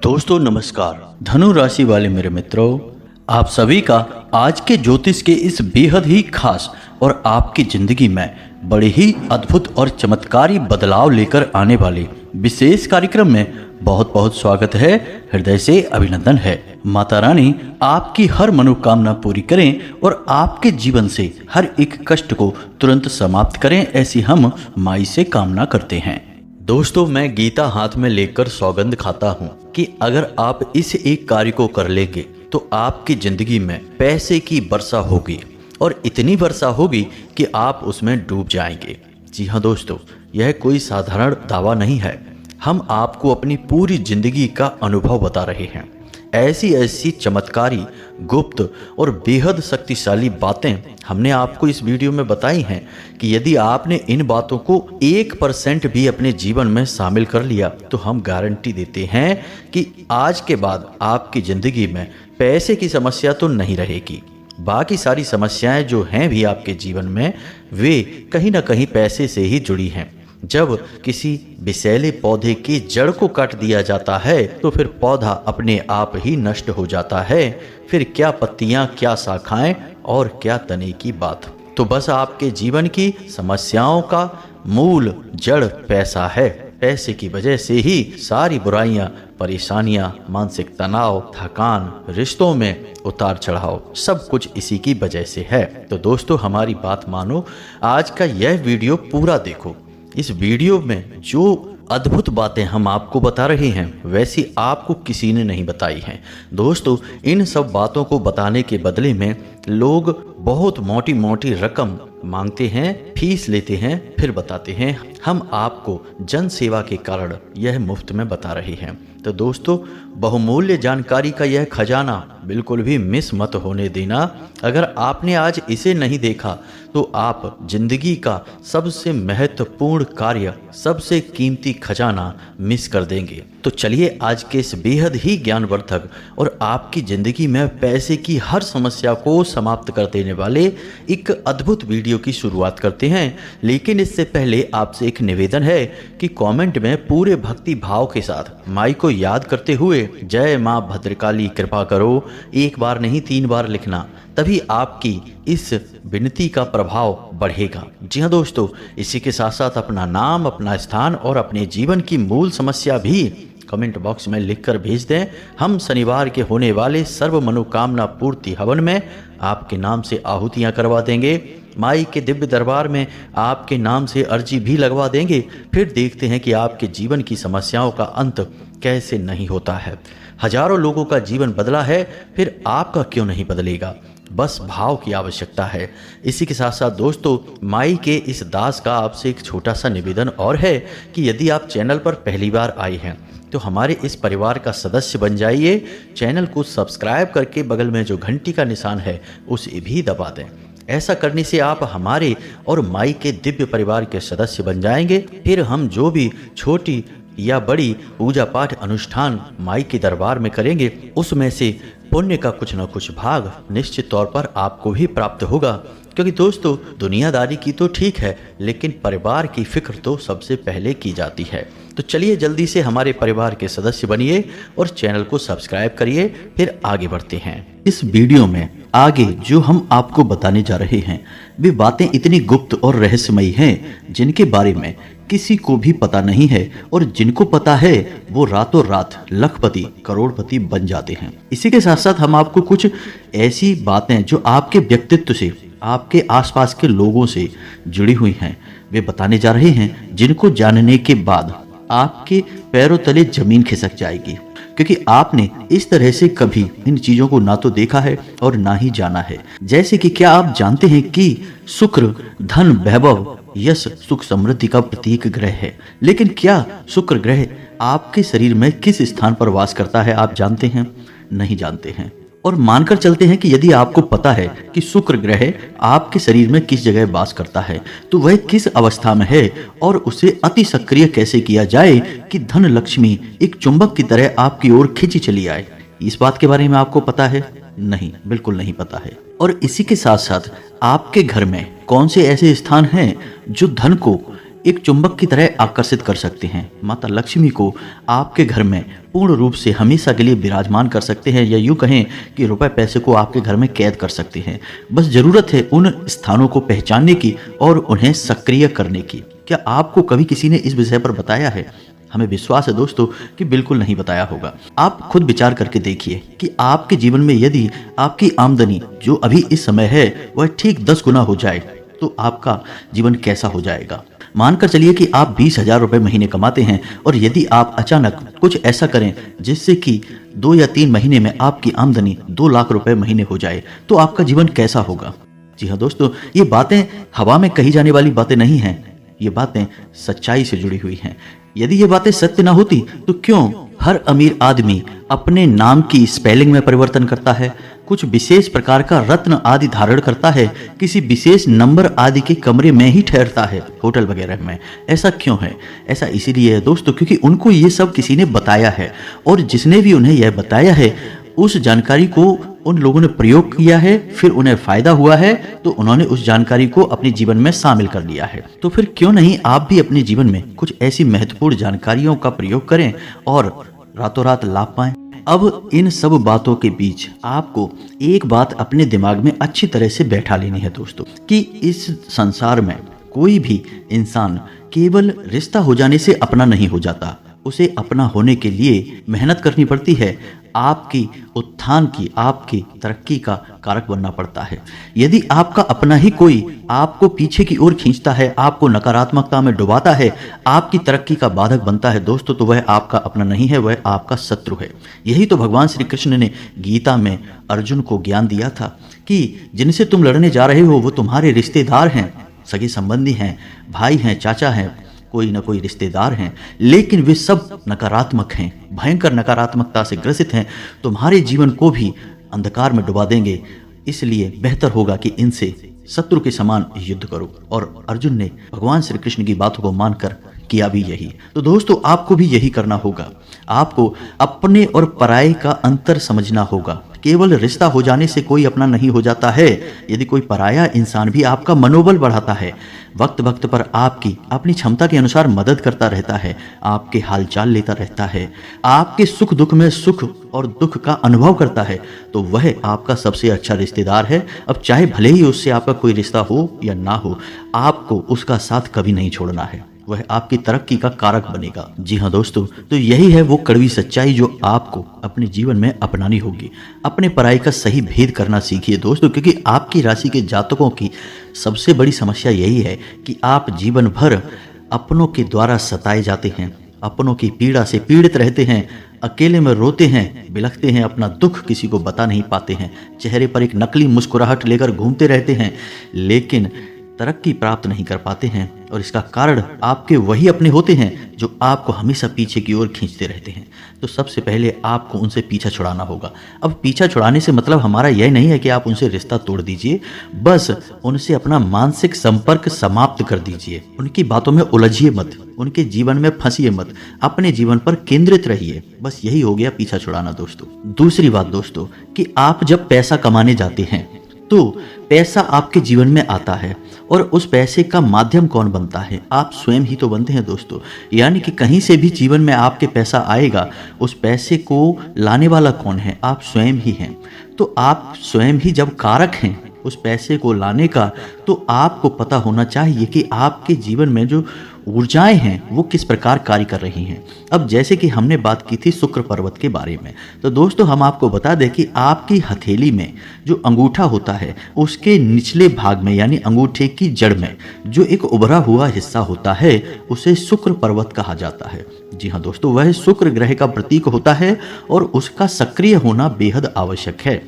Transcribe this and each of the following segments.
दोस्तों नमस्कार। धनु राशि वाले मेरे मित्रों, आप सभी का आज के ज्योतिष के इस बेहद ही खास और आपकी जिंदगी में बड़े ही अद्भुत और चमत्कारी बदलाव लेकर आने वाले विशेष कार्यक्रम में बहुत बहुत स्वागत है। हृदय से अभिनंदन है। माता रानी आपकी हर मनोकामना पूरी करें और आपके जीवन से हर एक कष्ट को तुरंत समाप्त करें, ऐसी हम माई से कामना करते हैं। दोस्तों, मैं गीता हाथ में लेकर सौगंध खाता हूँ कि अगर आप इस एक कार्य को कर लेंगे तो आपकी जिंदगी में पैसे की वर्षा होगी और इतनी वर्षा होगी कि आप उसमें डूब जाएंगे। जी हाँ दोस्तों, यह कोई साधारण दावा नहीं है। हम आपको अपनी पूरी जिंदगी का अनुभव बता रहे हैं। ऐसी ऐसी चमत्कारी, गुप्त और बेहद शक्तिशाली बातें हमने आपको इस वीडियो में बताई हैं कि यदि आपने इन बातों को 1% भी अपने जीवन में शामिल कर लिया तो हम गारंटी देते हैं कि आज के बाद आपकी ज़िंदगी में पैसे की समस्या तो नहीं रहेगी। बाकी सारी समस्याएं जो हैं भी आपके जीवन में, वे कहीं ना कहीं पैसे से ही जुड़ी हैं। जब किसी विषैले पौधे की जड़ को काट दिया जाता है तो फिर पौधा अपने आप ही नष्ट हो जाता है। फिर क्या पत्तियां, क्या शाखाएं और क्या तने की बात। तो बस आपके जीवन की समस्याओं का मूल जड़ पैसा है। पैसे की वजह से ही सारी बुराइयां, परेशानियां, मानसिक तनाव, थकान, रिश्तों में उतार चढ़ाव, सब कुछ इसी की वजह से है। तो दोस्तों, हमारी बात मानो, आज का यह वीडियो पूरा देखो। इस वीडियो में जो अद्भुत बातें हम आपको बता रहे हैं वैसी आपको किसी ने नहीं बताई हैं। दोस्तों, इन सब बातों को बताने के बदले में लोग बहुत मोटी मोटी रकम मांगते हैं, फीस लेते हैं, फिर बताते हैं। हम आपको जन सेवा के कारण यह मुफ्त में बता रहे हैं। तो दोस्तों, बहुमूल्य जानकारी का यह खजाना बिल्कुल भी मिस मत होने देना। अगर आपने आज इसे नहीं देखा तो आप जिंदगी का सबसे महत्वपूर्ण कार्य, सबसे कीमती खजाना मिस कर देंगे। तो चलिए आज के इस बेहद ही ज्ञानवर्धक और आपकी जिंदगी में पैसे की हर समस्या को समाप्त कर देने वाले एक अद्भुत वीडियो की शुरुआत करते हैं। लेकिन इससे पहले आपसे एक निवेदन है कि कमेंट में पूरे भक्ति भाव के साथ माई को याद करते हुए जय माँ भद्रकाली कृपा करो एक बार नहीं 3 बार लिखना, तभी आपकी इस विनती का प्रभाव बढ़ेगा। जी हाँ दोस्तों, इसी के साथ साथ अपना नाम, अपना स्थान और अपने जीवन की मूल समस्या भी कमेंट बॉक्स में लिखकर भेज दें। हम शनिवार के होने वाले सर्व मनोकामना पूर्ति हवन में आपके नाम से आहुतियां करवा देंगे। माई के दिव्य दरबार में आपके नाम से अर्जी भी लगवा देंगे। फिर देखते हैं कि आपके जीवन की समस्याओं का अंत कैसे नहीं होता है। हजारों लोगों का जीवन बदला है, फिर आपका क्यों नहीं बदलेगा? बस भाव की आवश्यकता है। इसी के साथ साथ दोस्तों, माई के इस दास का आपसे एक छोटा सा निवेदन और है कि यदि आप चैनल पर पहली बार आए हैं तो हमारे इस परिवार का सदस्य बन जाइए। चैनल को सब्सक्राइब करके बगल में जो घंटी का निशान है उसे भी दबा दें। ऐसा करने से आप हमारे और माई के दिव्य परिवार के सदस्य बन जाएंगे। फिर हम जो भी छोटी या बड़ी पूजा पाठ अनुष्ठान माई के दरबार में करेंगे, उसमें से पुण्य का कुछ न कुछ भाग निश्चित तौर पर आपको भी प्राप्त होगा। क्योंकि दोस्तों, दुनियादारी की तो ठीक है, लेकिन परिवार की फिक्र तो सबसे पहले की जाती है। तो चलिए जल्दी से हमारे परिवार के सदस्य बनिए और चैनल को सब्सक्राइब करिए। फिर आगे बढ़ते हैं। इस वीडियो में आगे जो हम आपको बताने जा रहे हैं वे बातें इतनी गुप्त और रहस्यमयी हैं जिनके बारे में किसी को भी पता नहीं है, और जिनको पता है वो रातों रात लखपति, करोड़पति बन जाते हैं। इसी के साथ साथ हम आपको कुछ ऐसी बातें जो आपके व्यक्तित्व से, आपके आसपास के लोगों से जुड़ी हुई हैं, वे बताने जा रहे हैं, जिनको जानने के बाद आपके पैरों तले जमीन खिसक जाएगी। क्योंकि आपने इस तरह से कभी इन चीजों को ना तो देखा है और ना ही जाना है। जैसे कि क्या आप जानते हैं कि शुक्र धन, वैभव, यश, सुख, समृद्धि का प्रतीक ग्रह है। लेकिन क्या शुक्र ग्रह आपके शरीर में किस स्थान पर वास करता है आप जानते हैं? नहीं जानते हैं। और मानकर चलते हैं कि यदि आपको पता है कि शुक्र ग्रह आपके शरीर में किस जगह वास करता है तो वह किस अवस्था में है और उसे अति सक्रिय कैसे किया जाए कि धन लक्ष्मी एक चुंबक की तरह आपकी ओर खींची चली आए। इस बात के बारे में आपको पता है? नहीं, बिल्कुल नहीं पता है। और इसी के साथ साथ आपके घर में कौन से ऐसे स्थान हैं जो धन को एक चुंबक की तरह आकर्षित कर सकते हैं। माता लक्ष्मी को आपके घर में पूर्ण रूप से हमेशा के लिए विराजमान कर सकते हैं, या यूं कहें कि रुपए पैसे को आपके घर में कैद कर सकते हैं। बस जरूरत है उन स्थानों को पहचानने की और उन्हें सक्रिय करने की। क्या आपको कभी किसी ने इस विषय पर बताया है? हमें विश्वास है दोस्तों कि बिल्कुल नहीं बताया होगा। आप खुद विचार करके देखिए कि आपके जीवन में यदि आपकी आमदनी जो अभी इस समय है वह ठीक 10 गुना हो जाए तो आपका जीवन कैसा हो जाएगा। मानकर चलिए कि आप 20,000 रुपए महीने कमाते हैं, और यदि आप अचानक कुछ ऐसा करें जिससे कि 2 या 3 महीने में आपकी आमदनी 2 लाख रुपए महीने हो जाए तो आपका जीवन कैसा होगा। जी हाँ दोस्तों, ये बातें हवा में कही जाने वाली बातें नहीं हैं, ये बातें सच्चाई से जुड़ी हुई हैं। यदि ये बातें सत्य ना होती तो क्यों हर अमीर आदमी अपने नाम की स्पेलिंग में परिवर्तन करता है, कुछ विशेष प्रकार का रत्न आदि धारण करता है, किसी विशेष नंबर आदि के कमरे में ही ठहरता है, होटल वगैरह में। ऐसा क्यों है? ऐसा इसीलिए है दोस्तों क्योंकि उनको ये सब किसी ने बताया है, और जिसने भी उन्हें यह बताया है उस जानकारी को उन लोगों ने प्रयोग किया है, फिर उन्हें फायदा हुआ है तो उन्होंने उस जानकारी को अपने जीवन में शामिल कर लिया है। तो फिर क्यों नहीं आप भी अपने जीवन में कुछ ऐसी महत्वपूर्ण जानकारियों का प्रयोग करें और रातों रात लाभ पाएं। अब इन सब बातों के बीच आपको एक बात अपने दिमाग में अच्छी तरह से बैठा लेनी है दोस्तों, कि इस संसार में कोई भी इंसान केवल रिश्ता हो जाने से अपना नहीं हो जाता। उसे अपना होने के लिए मेहनत करनी पड़ती है, आपकी उत्थान की, आपकी तरक्की का कारक बनना पड़ता है। यदि आपका अपना ही कोई आपको पीछे की ओर खींचता है, आपको नकारात्मकता में डुबाता है, आपकी तरक्की का बाधक बनता है दोस्तों, तो वह आपका अपना नहीं है, वह आपका शत्रु है। यही तो भगवान श्री कृष्ण ने गीता में अर्जुन को ज्ञान दिया था कि जिनसे तुम लड़ने जा रहे हो वो तुम्हारे रिश्तेदार हैं, सगे संबंधी हैं, भाई हैं, चाचा हैं, कोई ना कोई रिश्तेदार हैं, लेकिन वे सब नकारात्मक हैं, भयंकर नकारात्मकता से ग्रसित हैं, तुम्हारे जीवन को भी अंधकार में डुबा देंगे। इसलिए बेहतर होगा कि इनसे शत्रु के समान युद्ध करो। और अर्जुन ने भगवान श्री कृष्ण की बातों को मानकर किया भी यही। तो दोस्तों आपको भी यही करना होगा। आपको अपने और पराये का अंतर समझना होगा। केवल रिश्ता हो जाने से कोई अपना नहीं हो जाता है। यदि कोई पराया इंसान भी आपका मनोबल बढ़ाता है, वक्त वक्त पर आपकी अपनी क्षमता के अनुसार मदद करता रहता है, आपके हालचाल लेता रहता है, आपके सुख दुख में सुख और दुख का अनुभव करता है, तो वह आपका सबसे अच्छा रिश्तेदार है। अब चाहे भले ही उससे आपका कोई रिश्ता हो या ना हो, आपको उसका साथ कभी नहीं छोड़ना है, वह आपकी तरक्की का कारक बनेगा। जी हाँ दोस्तों, तो यही है वो कड़वी सच्चाई जो आपको अपने जीवन में अपनानी होगी। अपने पराई का सही भेद करना सीखिए दोस्तों, क्योंकि आपकी राशि के जातकों की सबसे बड़ी समस्या यही है कि आप जीवन भर अपनों के द्वारा सताए जाते हैं, अपनों की पीड़ा से पीड़ित रहते हैं, अकेले में रोते हैं, बिलखते हैं, अपना दुख किसी को बता नहीं पाते हैं, चेहरे पर एक नकली मुस्कुराहट लेकर घूमते रहते हैं, लेकिन तरक्की प्राप्त नहीं कर पाते हैं। और इसका कारण आपके वही अपने होते हैं जो आपको हमेशा पीछे की ओर खींचते रहते हैं। तो सबसे पहले आपको उनसे पीछा छुड़ाना होगा। अब पीछा छुड़ाने से मतलब हमारा यह नहीं है कि आप उनसे रिश्ता तोड़ दीजिए, बस उनसे अपना मानसिक संपर्क समाप्त कर दीजिए। उनकी बातों में उलझिए मत, उनके जीवन में फंसिए मत, अपने जीवन पर केंद्रित रहिए। बस यही हो गया पीछा छुड़ाना दोस्तों। दूसरी बात दोस्तों कि आप जब पैसा कमाने जाते हैं तो पैसा आपके जीवन में आता है, और उस पैसे का माध्यम कौन बनता है? आप स्वयं ही तो बनते हैं दोस्तों। यानी कि कहीं से भी जीवन में आपके पैसा आएगा, उस पैसे को लाने वाला कौन है? आप स्वयं ही हैं। तो आप स्वयं ही जब कारक हैं उस पैसे को लाने का, तो आपको पता होना चाहिए कि आपके जीवन में जो ऊर्जाएं हैं वो किस प्रकार कार्य कर रही हैं। अब जैसे कि हमने बात की थी शुक्र पर्वत के बारे में, तो दोस्तों हम आपको बता दें कि आपकी हथेली में जो अंगूठा होता है उसके निचले भाग में, यानी अंगूठे की जड़ में जो एक उभरा हुआ हिस्सा होता है, उसे शुक्र पर्वत कहा जाता है। जी हाँ दोस्तों, वह शुक्र ग्रह का प्रतीक होता है और उसका सक्रिय होना बेहद आवश्यक है।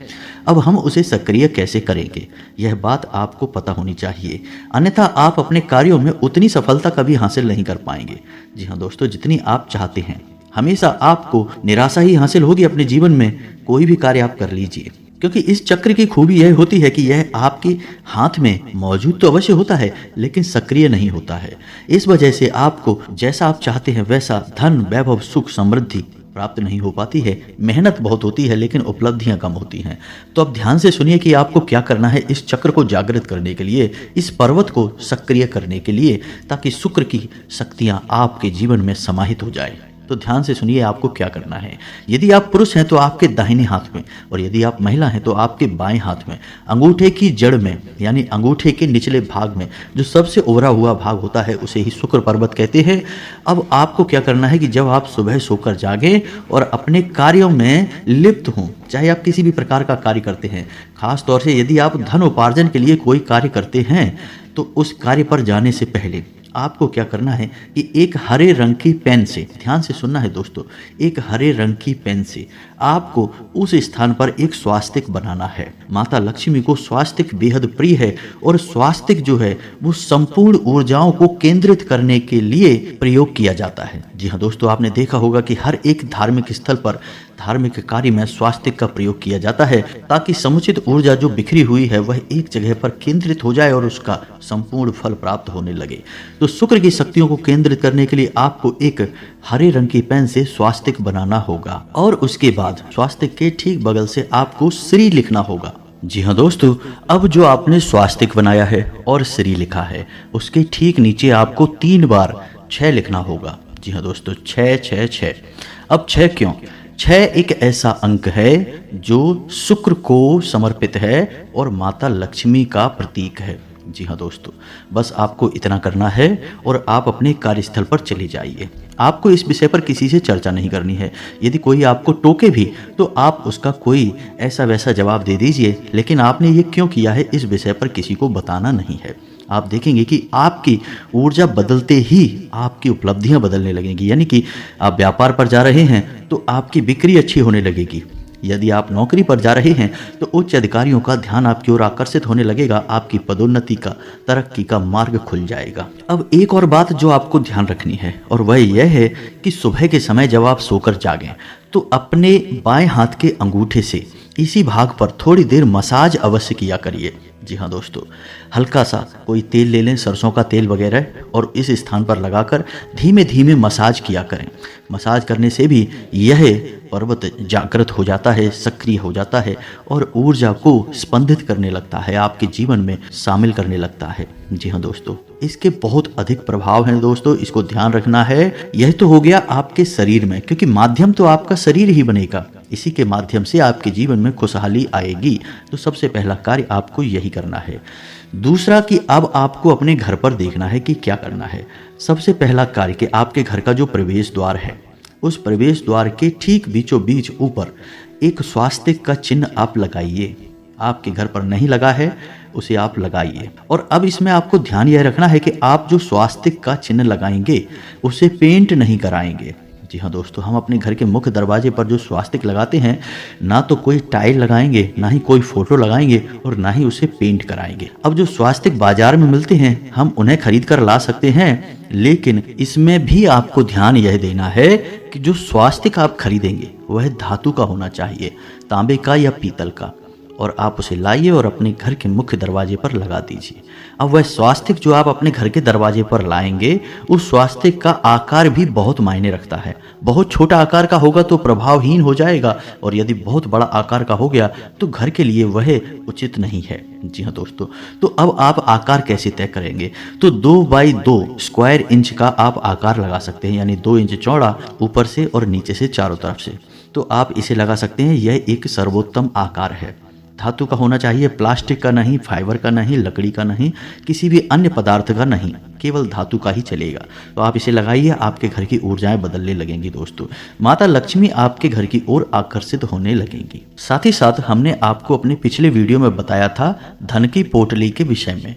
अब हम उसे सक्रिय कैसे करेंगे, यह बात आपको पता होनी चाहिए, अन्यथा आप अपने कार्यों में उतनी सफलता कभी हासिल नहीं कर पाएंगे। जी हाँ दोस्तों, जितनी आप चाहते हैं। हमेशा आपको निराशा ही हासिल होगी अपने जीवन में। कोई भी कार्य आप कर लीजिए, क्योंकि इस चक्र की खूबी यह होती है कि यह आपके हाथ में मौजूद तो अवश्य होता है, लेकिन सक्रिय नहीं होता है। इस वजह से आपको जैसा आप चाहते हैं वैसा धन, वैभव, सुख, समृद्धि प्राप्त नहीं हो पाती है। मेहनत बहुत होती है लेकिन उपलब्धियां कम होती हैं। तो अब ध्यान से सुनिए कि आपको क्या करना है इस चक्र को जागृत करने के लिए, इस पर्वत को सक्रिय करने के लिए, ताकि शुक्र की शक्तियां आपके जीवन में समाहित हो जाए। तो ध्यान से सुनिए आपको क्या करना है। यदि आप पुरुष हैं तो आपके दाहिने हाथ में, और यदि आप महिला हैं तो आपके बाएं हाथ में, अंगूठे की जड़ में, यानी अंगूठे के निचले भाग में जो सबसे ओवरा हुआ भाग होता है उसे ही शुक्र पर्वत कहते हैं। अब आपको क्या करना है कि जब आप सुबह सोकर जागें और अपने कार्यों में लिप्त हों, चाहे आप किसी भी प्रकार का कार्य करते हैं, खास तौर से यदि आप धन उपार्जन के लिए कोई कार्य करते हैं, तो उस कार्य पर जाने से पहले आपको क्या करना है कि एक हरे रंग की पेन से, ध्यान से सुनना है दोस्तों, एक हरे रंग की पेन से आपको उस स्थान पर एक स्वास्तिक बनाना है। माता लक्ष्मी को स्वास्तिक बेहद प्रिय है और स्वास्तिक जो है वो संपूर्ण ऊर्जाओं को केंद्रित करने के लिए प्रयोग किया जाता है। जी हाँ दोस्तों, आपने देखा होगा कि हर एक धार्मिक स्थल पर, धार्मिक कार्य में स्वास्तिक का प्रयोग किया जाता है, ताकि समुचित ऊर्जा जो बिखरी हुई है वह एक जगह पर केंद्रित हो जाए और उसका संपूर्ण फल प्राप्त होने लगे। तो शुक्र की शक्तियों को केंद्रित करने के लिए आपको एक हरे रंग की पेन से स्वास्तिक बनाना होगा, और उसके बाद स्वास्तिक के ठीक बगल से आपको श्री लिखना होगा। जी हाँ दोस्तों, अब जो आपने स्वास्तिक बनाया है और श्री लिखा है, उसके ठीक नीचे आपको 3 बार 6 लिखना होगा। जी हाँ दोस्तों, 6 6 6। अब 6 क्यों? 6 एक ऐसा अंक है जो शुक्र को समर्पित है और माता लक्ष्मी का प्रतीक है। जी हाँ दोस्तों, बस आपको इतना करना है और आप अपने कार्यस्थल पर चले जाइए। आपको इस विषय पर किसी से चर्चा नहीं करनी है। यदि कोई आपको टोके भी तो आप उसका कोई ऐसा वैसा जवाब दे दीजिए, लेकिन आपने ये क्यों किया है इस विषय पर किसी को बताना नहीं है। आप देखेंगे कि आपकी ऊर्जा बदलते ही आपकी उपलब्धियां बदलने लगेंगी। यानी कि आप व्यापार पर जा रहे हैं तो आपकी बिक्री अच्छी होने लगेगी। यदि आप नौकरी पर जा रहे हैं तो उच्च अधिकारियों का ध्यान आपकी ओर आकर्षित होने लगेगा, आपकी पदोन्नति का, तरक्की का मार्ग खुल जाएगा। अब एक और बात जो आपको ध्यान रखनी है, और वह यह है कि सुबह के समय जब आप सोकर जागें तो अपने बाएं हाथ के अंगूठे से इसी भाग पर थोड़ी देर मसाज अवश्य किया करिए। जी हाँ दोस्तों, हल्का सा कोई तेल ले लें, सरसों का तेल वगैरह, और इस स्थान पर लगाकर धीमे धीमे मसाज किया करें। मसाज करने से भी यह पर्वत जागृत हो जाता है, सक्रिय हो जाता है और ऊर्जा को स्पंदित करने लगता है, आपके जीवन में शामिल करने लगता है। जी हाँ दोस्तों, इसके बहुत अधिक प्रभाव हैं दोस्तों, इसको ध्यान रखना है। यह तो हो गया आपके शरीर में, क्योंकि माध्यम तो आपका शरीर ही बनेगा, इसी के माध्यम से आपके जीवन में खुशहाली आएगी। तो सबसे पहला कार्य आपको यही करना है। दूसरा कि अब आपको अपने घर पर देखना है कि क्या करना है। सबसे पहला कार्य कि आपके घर का जो प्रवेश द्वार है, उस प्रवेश द्वार के ठीक बीचों बीच ऊपर एक स्वास्तिक का चिन्ह आप लगाइए। आपके घर पर नहीं लगा है, उसे आप लगाइए। और अब इसमें आपको ध्यान यह रखना है कि आप जो स्वास्तिक का चिन्ह लगाएंगे उसे पेंट नहीं कराएंगे। जी हाँ दोस्तों, हम अपने घर के मुख्य दरवाजे पर जो स्वास्तिक लगाते हैं, ना तो कोई टाइल लगाएंगे, ना ही कोई फोटो लगाएंगे, और ना ही उसे पेंट कराएंगे। अब जो स्वास्तिक बाजार में मिलते हैं हम उन्हें खरीद कर ला सकते हैं, लेकिन इसमें भी आपको ध्यान यह देना है कि जो स्वास्तिक आप खरीदेंगे वह धातु का होना चाहिए, तांबे का या पीतल का, और आप उसे लाइए और अपने घर के मुख्य दरवाजे पर लगा दीजिए। अब वह स्वास्तिक जो आप अपने घर के दरवाजे पर लाएंगे, उस स्वास्तिक का आकार भी बहुत मायने रखता है। बहुत छोटा आकार का होगा तो प्रभावहीन हो जाएगा, और यदि बहुत बड़ा आकार का हो गया तो घर के लिए वह उचित नहीं है। जी हाँ दोस्तों, तो अब आप आकार कैसे तय करेंगे? तो 2 बाई 2 स्क्वायर इंच का आप आकार लगा सकते हैं, यानी 2 इंच चौड़ा ऊपर से और नीचे से चारों तरफ से। तो आप इसे लगा सकते हैं। यह एक सर्वोत्तम आकार है। धातु का होना चाहिए, प्लास्टिक का नहीं, फाइबर का नहीं, लकड़ी का नहीं, किसी भी अन्य पदार्थ का नहीं, केवल धातु का ही चलेगा। तो आप इसे लगाइए, आपके घर की ऊर्जाएं बदलने लगेंगी दोस्तों। माता लक्ष्मी आपके घर की ओर आकर्षित होने लगेंगी। साथ ही साथ हमने आपको अपने पिछले वीडियो में बताया था धन की पोटली के विषय में,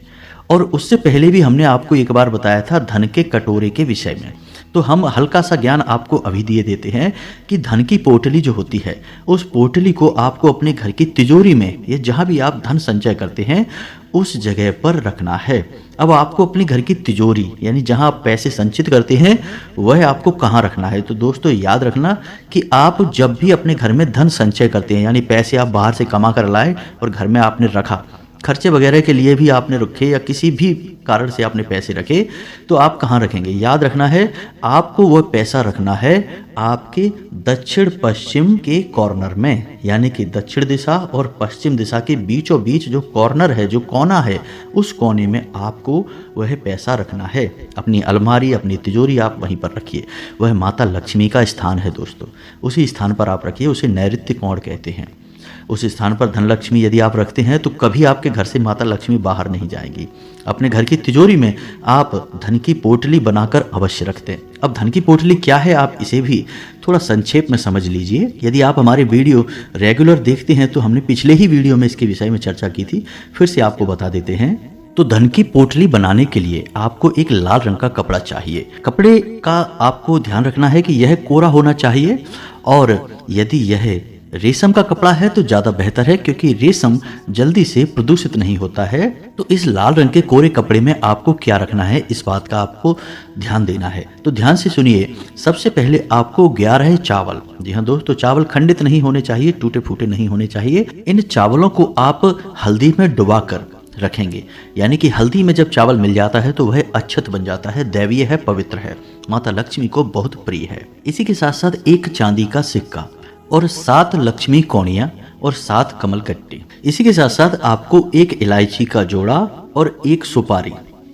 और उससे पहले भी हमने आपको एक बार बताया था धन के कटोरे के विषय में। तो हम हल्का सा ज्ञान आपको अभी दिए देते हैं कि धन की पोटली जो होती है, उस पोटली को आपको अपने घर की तिजोरी में, या जहाँ भी आप धन संचय करते हैं उस जगह पर रखना है। अब आपको अपने घर की तिजोरी, यानी जहाँ आप पैसे संचित करते हैं, वह आपको कहाँ रखना है? तो दोस्तों याद रखना कि आप जब भी अपने घर में धन संचय करते हैं, यानी पैसे आप बाहर से कमा कर लाए और घर में आपने रखा, खर्चे वगैरह के लिए भी आपने रखे या किसी भी कारण से आपने पैसे रखे तो आप कहाँ रखेंगे? याद रखना है आपको वह पैसा रखना है आपके दक्षिण पश्चिम के कॉर्नर में, यानी कि दक्षिण दिशा और पश्चिम दिशा के बीचों बीच जो कॉर्नर है, जो कोना है, उस कोने में आपको वह पैसा रखना है। अपनी अलमारी, अपनी तिजोरी आप वहीं पर रखिए। वह माता लक्ष्मी का स्थान है दोस्तों, उसी स्थान पर आप रखिए। उसे नैऋत्य कोण कहते हैं। उस स्थान पर धनलक्ष्मी यदि आप रखते हैं तो कभी आपके घर से माता लक्ष्मी बाहर नहीं जाएगी। अपने घर की तिजोरी में आप धन की पोटली बनाकर अवश्य रखते हैं। अब धन की पोटली क्या है, आप इसे भी थोड़ा संक्षेप में समझ लीजिए। यदि आप हमारे वीडियो रेगुलर देखते हैं तो हमने पिछले ही वीडियो में इसके विषय में चर्चा की थी, फिर से आपको बता देते हैं। तो धन की पोटली बनाने के लिए आपको एक लाल रंग का कपड़ा चाहिए। कपड़े का आपको ध्यान रखना है कि यह कोरा होना चाहिए, और यदि यह रेशम का कपड़ा है तो ज़्यादा बेहतर है, क्योंकि रेशम जल्दी से प्रदूषित नहीं होता है। तो इस लाल रंग के कोरे कपड़े में आपको क्या रखना है, इस बात का आपको ध्यान देना है। तो ध्यान से सुनिए। सबसे पहले आपको 11 चावल, जी हाँ दोस्तों, चावल खंडित नहीं होने चाहिए, टूटे फूटे नहीं होने चाहिए। इन चावलों को आप हल्दी में डुबाकर रखेंगे, यानी कि हल्दी में जब चावल मिल जाता है तो वह अक्षत बन जाता है, दैवीय है, पवित्र है, माता लक्ष्मी को बहुत प्रिय है। इसी के साथ साथ एक चांदी का सिक्का और 7 लक्ष्मी कौड़ियाँ और 7 कमल कट्टी। इसी के साथ साथ आपको एक इलायची का जोड़ा और एक सुपारी।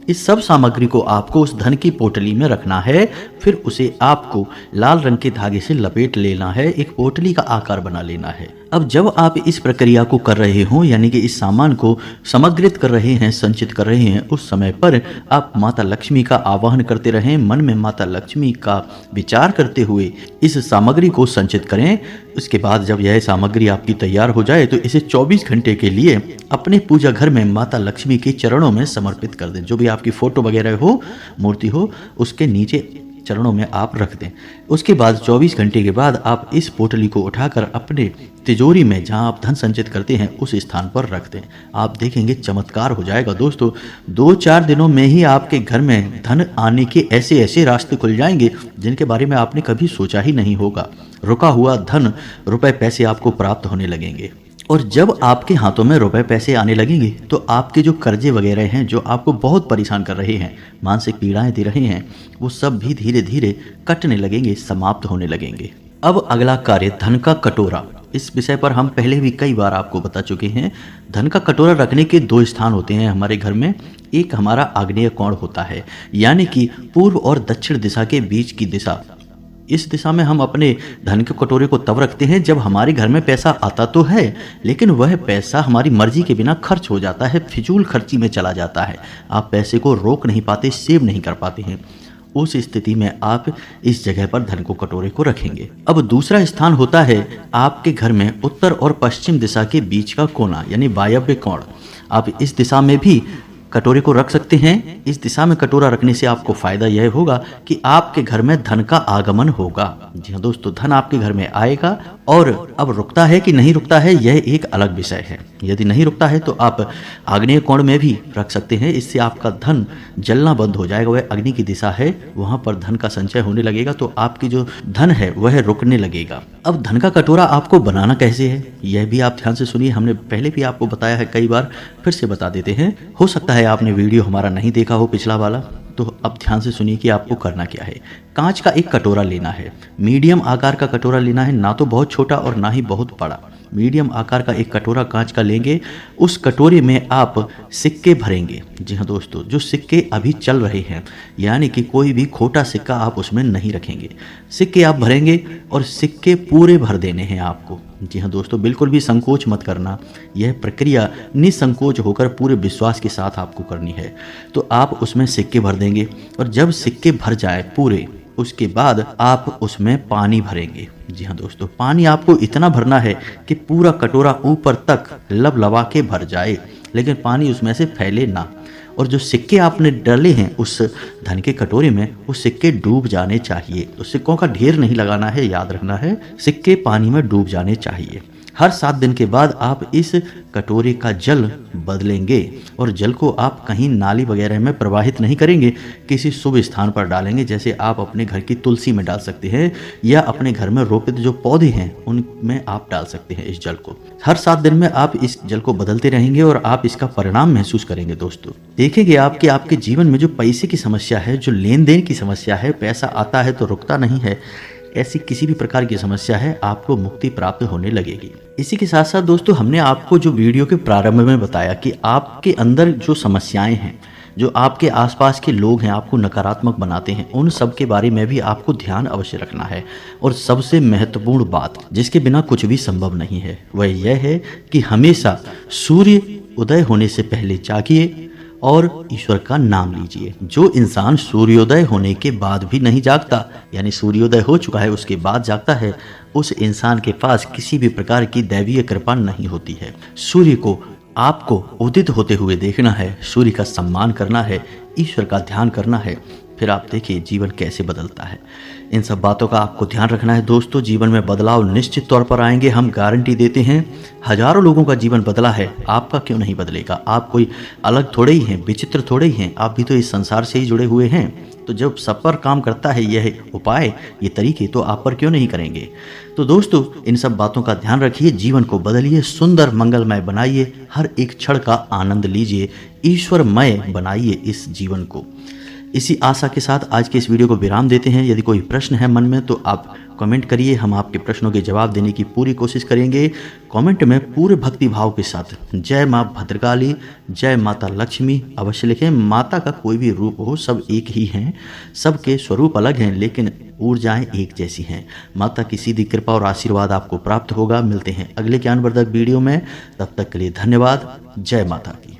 इस सब सामग्री को आपको उस धन की पोटली में रखना है। फिर उसे आपको लाल रंग के धागे से लपेट लेना है, एक पोटली का आकार बना लेना है। अब जब आप इस प्रक्रिया को कर रहे हो, यानी कि इस सामान को समग्रित कर रहे हैं, संचित कर रहे हैं, उस समय पर आप माता लक्ष्मी का आवाहन करते रहें। मन में माता लक्ष्मी का विचार करते हुए इस सामग्री को संचित करें। उसके बाद जब यह सामग्री आपकी तैयार हो जाए तो इसे 24 घंटे के लिए अपने पूजा घर में माता लक्ष्मी के चरणों में समर्पित कर दें। जो भी आपकी फोटो वगैरह हो, मूर्ति हो, उसके नीचे चरणों में आप रख दें। उसके बाद 24 घंटे के बाद आप इस पोटली को उठाकर अपने तिजोरी में, जहां आप धन संचित करते हैं, उस स्थान पर रख दें। आप देखेंगे चमत्कार हो जाएगा दोस्तों। 2-4 दिनों में ही आपके घर में धन आने के ऐसे ऐसे रास्ते खुल जाएंगे जिनके बारे में आपने कभी सोचा ही नहीं होगा। रुका हुआ धन, रुपए पैसे आपको प्राप्त होने लगेंगे। और जब आपके हाथों में रुपए पैसे आने लगेंगे तो आपके जो कर्जे वगैरह हैं, जो आपको बहुत परेशान कर रहे हैं, मानसिक पीड़ाएं दे रहे हैं, वो सब भी धीरे धीरे कटने लगेंगे, समाप्त होने लगेंगे। अब अगला कार्य, धन का कटोरा। इस विषय पर हम पहले भी कई बार आपको बता चुके हैं। धन का कटोरा रखने के 2 स्थान होते हैं हमारे घर में। एक हमारा आग्नेय कोण होता है, यानी कि पूर्व और दक्षिण दिशा के बीच की दिशा। इस दिशा में हम अपने धन के कटोरे को तब रखते हैं जब हमारे घर में पैसा आता तो है, लेकिन वह पैसा हमारी मर्जी के बिना खर्च हो जाता है, फिजूल खर्ची में चला जाता है। आप पैसे को रोक नहीं पाते, सेव नहीं कर पाते हैं। उस स्थिति में आप इस जगह पर धन को कटोरे को रखेंगे। अब दूसरा स्थान होता है आपके घर में उत्तर और पश्चिम दिशा के बीच का कोना, यानी वायव्य कोण। आप इस दिशा में भी कटोरे को रख सकते हैं। इस दिशा में कटोरा रखने से आपको फायदा यह होगा कि आपके घर में धन का आगमन होगा। जी हाँ दोस्तों, धन आपके घर में आएगा। और अब रुकता है कि नहीं रुकता है, यह एक अलग विषय है। यदि नहीं रुकता है तो आप आग्नेय कोण में भी रख सकते हैं। इससे आपका धन जलना बंद हो जाएगा। वह अग्नि की दिशा है, वहां पर धन का संचय होने लगेगा, तो आपकी जो धन है वह रुकने लगेगा। अब धन का कटोरा आपको बनाना कैसे है, यह भी आप ध्यान से सुनिए। हमने पहले भी आपको बताया है कई बार, फिर से बता देते हैं। हो सकता है आपने वीडियो हमारा नहीं देखा हो, पिछला वाला, तो अब ध्यान से सुनिए कि आपको करना क्या है। कांच का एक कटोरा लेना है, मीडियम आकार का कटोरा लेना है, ना तो बहुत छोटा और ना ही बहुत बड़ा। मीडियम आकार का एक कटोरा कांच का लेंगे। उस कटोरे में आप सिक्के भरेंगे। जी हाँ दोस्तों, जो सिक्के अभी चल रहे हैं, यानी कि कोई भी खोटा सिक्का आप उसमें नहीं रखेंगे। सिक्के आप भरेंगे और सिक्के पूरे भर देने हैं आपको। जी हाँ दोस्तों, बिल्कुल भी संकोच मत करना। यह प्रक्रिया निसंकोच होकर पूरे विश्वास के साथ आपको करनी है। तो आप उसमें सिक्के भर देंगे और जब सिक्के भर जाए पूरे, उसके बाद आप उसमें पानी भरेंगे। जी हाँ दोस्तों, पानी आपको इतना भरना है कि पूरा कटोरा ऊपर तक लबलबा के भर जाए, लेकिन पानी उसमें से फैले ना। और जो सिक्के आपने डाले हैं उस धन के कटोरे में, वो सिक्के डूब जाने चाहिए। तो सिक्कों का ढेर नहीं लगाना है, याद रखना है, सिक्के पानी में डूब जाने चाहिए। हर 7 दिन के बाद आप इस कटोरे का जल बदलेंगे और जल को आप कहीं नाली वगैरह में प्रवाहित नहीं करेंगे, किसी शुभ स्थान पर डालेंगे। जैसे आप अपने घर की तुलसी में डाल सकते हैं या अपने घर में रोपित जो पौधे हैं उनमें आप डाल सकते हैं इस जल को। हर 7 दिन में आप इस जल को बदलते रहेंगे और आप इसका परिणाम महसूस करेंगे। दोस्तों देखेंगे आपके जीवन में जो पैसे की समस्या है, जो लेन देन की समस्या है, पैसा आता है तो रुकता नहीं है, ऐसी किसी भी प्रकार की समस्या है, आपको मुक्ति प्राप्त होने लगेगी। इसी के साथ साथ दोस्तों हमने आपको जो वीडियो के प्रारंभ में बताया कि आपके अंदर जो समस्याएं हैं, जो आपके आसपास के लोग हैं आपको नकारात्मक बनाते हैं, उन सब के बारे में भी आपको ध्यान अवश्य रखना है। और सबसे महत्वपूर्ण बात जिसके बिना कुछ भी संभव नहीं है वह यह है कि हमेशा सूर्य उदय होने से पहले जागिए और ईश्वर का नाम लीजिए। जो इंसान सूर्योदय होने के बाद भी नहीं जागता, यानी सूर्योदय हो चुका है उसके बाद जागता है, उस इंसान के पास किसी भी प्रकार की दैवीय कृपा नहीं होती है। सूर्य को आपको उदित होते हुए देखना है, सूर्य का सम्मान करना है, ईश्वर का ध्यान करना है, फिर आप देखिए जीवन कैसे बदलता है। इन सब बातों का आपको ध्यान रखना है दोस्तों। जीवन में बदलाव निश्चित तौर पर आएंगे, हम गारंटी देते हैं। हजारों लोगों का जीवन बदला है, आपका क्यों नहीं बदलेगा? आप कोई अलग थोड़े ही हैं, विचित्र थोड़े ही हैं, आप भी तो इस संसार से ही जुड़े हुए हैं। तो जब सब पर काम करता है यह उपाय, ये तरीके, तो आप पर क्यों नहीं करेंगे? तो दोस्तों इन सब बातों का ध्यान रखिए, जीवन को बदलिए, सुंदर मंगलमय बनाइए, हर एक क्षण का आनंद लीजिए, ईश्वरमय बनाइए इस जीवन को। इसी आशा के साथ आज के इस वीडियो को विराम देते हैं। यदि कोई प्रश्न है मन में तो आप कमेंट करिए, हम आपके प्रश्नों के जवाब देने की पूरी कोशिश करेंगे। कमेंट में पूरे भक्ति भाव के साथ जय माँ भद्रकाली, जय माता लक्ष्मी अवश्य लिखें। माता का कोई भी रूप हो, सब एक ही हैं, सबके स्वरूप अलग हैं लेकिन ऊर्जाएं एक जैसी हैं। माता की सीधी कृपा और आशीर्वाद आपको प्राप्त होगा। मिलते हैं अगले ज्ञानवर्धक वीडियो में, तब तक के लिए धन्यवाद। जय माता की।